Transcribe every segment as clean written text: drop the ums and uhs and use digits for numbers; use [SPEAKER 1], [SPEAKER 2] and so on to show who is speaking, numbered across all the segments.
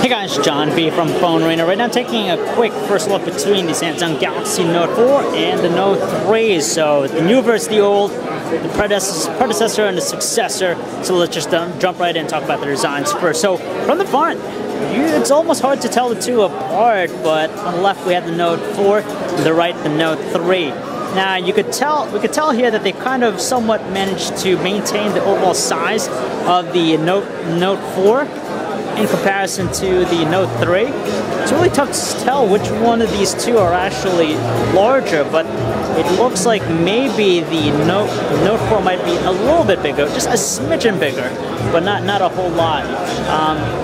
[SPEAKER 1] Hey guys, John B from PhoneArena. Right now taking a quick first look between the Samsung Galaxy Note 4 and the Note 3. So the new versus the old, the predecessor and the successor. So let's just jump right in and talk about the designs first. So from the front, it's almost hard to tell the two apart, but on the left we have the Note 4, on the right the Note 3. Now we could tell here that they kind of somewhat managed to maintain the overall size of the Note 4 in comparison to the Note 3. It's really tough to tell which one of these two are actually larger, but it looks like maybe the Note 4 might be a little bit bigger, just a smidgen bigger, but not a whole lot.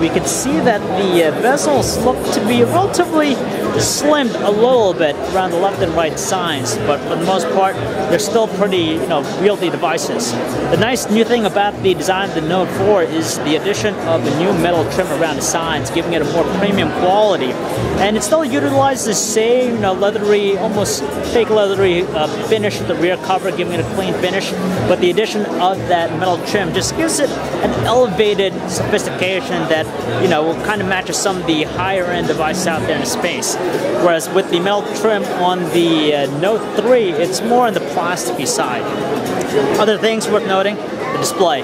[SPEAKER 1] We could see that the bezels look to be relatively slimmed a little bit around the left and right sides, but for the most part, they're still pretty, wieldy devices. The nice new thing about the design of the Note 4 is the addition of the new metal trim around the sides, giving it a more premium quality. And it still utilizes the same, leathery, almost fake leathery finish with the rear cover, giving it a clean finish. But the addition of that metal trim just gives it an elevated sophistication that, kind of matches some of the higher-end devices out there in space. Whereas with the metal trim on the Note 3, it's more on the plasticky side. Other things worth noting, the display.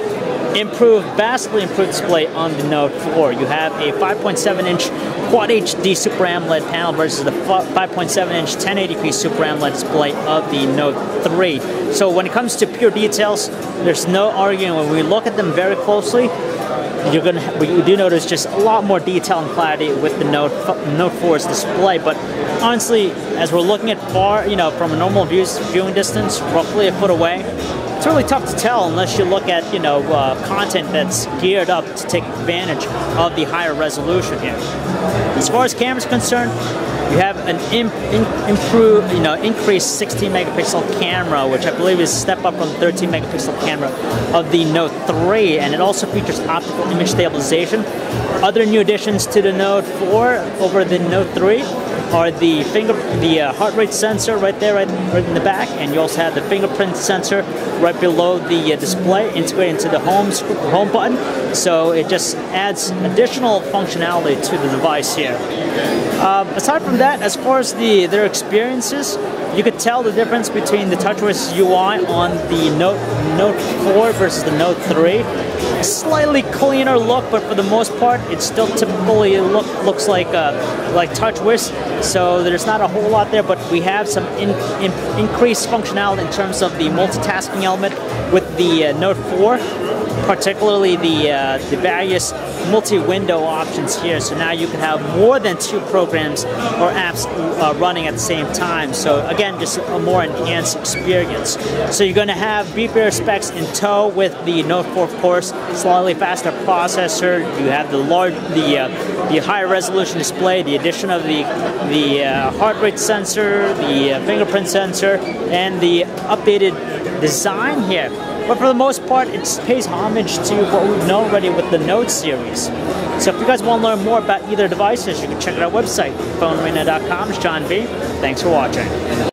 [SPEAKER 1] Vastly improved display on the Note 4. You have a 5.7-inch Quad HD Super AMOLED panel versus the 5.7-inch 1080p Super AMOLED display of the Note 3. So when it comes to pure details, there's no arguing. When we look at them very closely, you do notice just a lot more detail and clarity with the Note 4's display. But honestly, as we're looking at far, from a normal viewing distance, roughly a foot away, it's really tough to tell unless you look at, content that's geared up to take advantage of the higher resolution here. As far as camera is concerned, you have an increased 16 megapixel camera, which I believe is a step up from the 13 megapixel camera of the Note 3, and it also features optical image stabilization. Other new additions to the Note 4 over the Note 3 are the heart rate sensor right in the back, and you also have the fingerprint sensor right below the display, integrated into the home button. So it just adds additional functionality to the device here. Aside from that, as far as their experiences, you could tell the difference between the TouchWiz UI on the Note 4 versus the Note 3. A slightly cleaner look, but for the most part, it still typically looks like TouchWiz. So there's not a whole lot there, but we have some increased functionality in terms of the multitasking element with the Note 4. Particularly the various multi-window options here. So now you can have more than 2 programs or apps running at the same time. So again, just a more enhanced experience. So you're going to have beefier specs in tow with the Note 4, of course, slightly faster processor. You have the higher resolution display, the addition of the heart rate sensor, the fingerprint sensor, and the updated design here. But for the most part, it pays homage to what we've known already with the Note series. So if you guys want to learn more about either devices, you can check out our website, PhoneArena.com. It's John B. Thanks for watching.